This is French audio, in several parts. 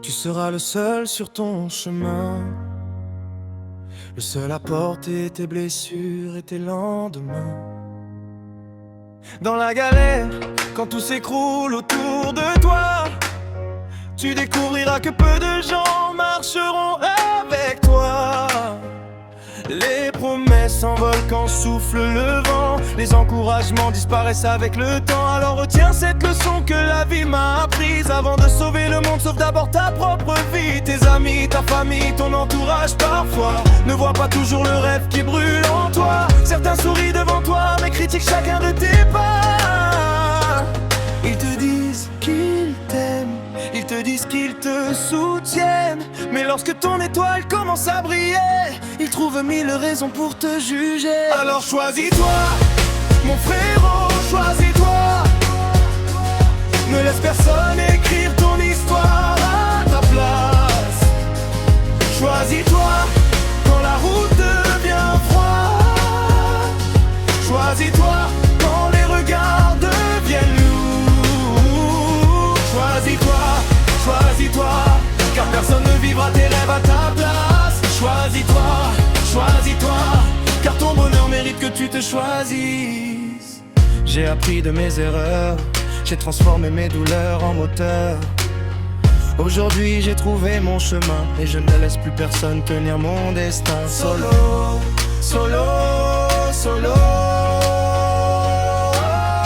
Tu seras le seul sur ton chemin, le seul à porter tes blessures et tes lendemains. Dans la galère, quand tout s'écroule autour de toi, tu découvriras que peu de gens marcheront avec toi. Les promesses s'envolent quand souffle le vent, les encouragements disparaissent avec le temps. Alors retiens cette leçon que la vie m'a apprise. Avant de sauver le monde, sauve d'abord ta propre vie. Tes amis, ta famille, ton entourage parfois ne voient pas toujours le rêve qui brûle en toi. Certains sourient devant toi mais critiquent chacun de tes pas. Ils te disent qu'ils t'aiment, ils te disent qu'ils te soutiennent, mais lorsque ton étoile commence à briller, ils trouvent mille raisons pour te juger. Alors choisis-toi, mon frérot, choisis-toi. Ne laisse personne écrire ton histoire à ta place. Choisis-toi quand la route devient froide. Choisis-toi quand les regards deviennent lourds. Choisis-toi, choisis-toi, car personne ne vivra tes rêves à ta place. Choisis-toi, choisis-toi, car ton bonheur mérite que tu te choisisses. J'ai appris de mes erreurs, j'ai transformé mes douleurs en moteur. Aujourd'hui j'ai trouvé mon chemin et je ne laisse plus personne tenir mon destin. Solo, solo, solo.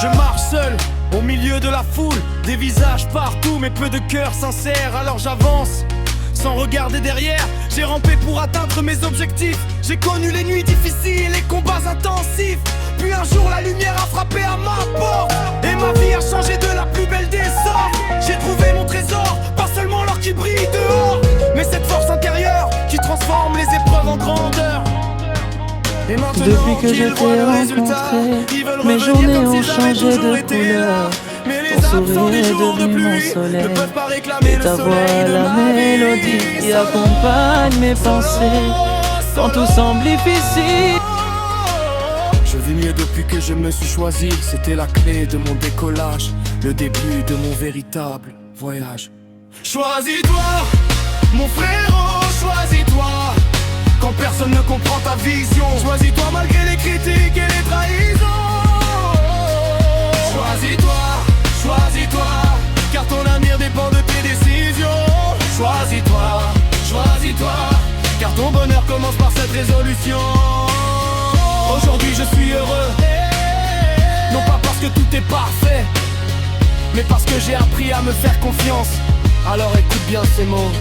Je marche seul au milieu de la foule, des visages partout mais peu de cœurs sincères. Alors j'avance sans regarder derrière. J'ai rampé pour atteindre mes objectifs. J'ai connu les nuits difficiles, les combats intensifs. Puis un jour la lumière a frappé à ma porte et ma vie a changé de la plus belle des sortes. J'ai trouvé mon trésor, pas seulement l'or qui brille dehors, mais cette force intérieure qui transforme les épreuves en grandeur. Et maintenant Depuis que je qu'ils voient le t'ai résultat, ils veulent mes revenir journées comme ont si j'avais changé toujours de été là. couleur. Mais les Ton absents sourire des est jours de devenu mon pluie soleil. ne peuvent pas réclamer Et le ta voix soleil de la ma mélodie vie. qui accompagne mes pensées quand tout semble difficile. Je vis mieux depuis que je me suis choisi. C'était la clé de mon décollage, le début de mon véritable voyage. Choisis-toi, mon frérot, choisis-toi. Quand personne ne comprend ta vision, choisis-toi malgré les critiques et les trahisons. Choisis-toi, choisis-toi, car ton avenir dépend de tes décisions. Choisis-toi, choisis-toi, car ton bonheur commence par cette résolution. Aujourd'hui je suis heureux, non pas parce que tout est parfait, mais parce que j'ai appris à me faire confiance. Alors écoute bien ces mots.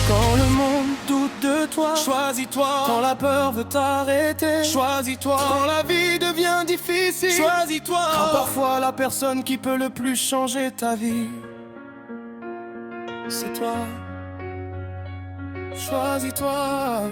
Quand le monde doute de toi, choisis-toi. Quand la peur veut t'arrêter, choisis-toi. Quand la vie devient difficile, choisis-toi. Quand parfois la personne qui peut le plus changer ta vie, c'est toi. Choisis-toi.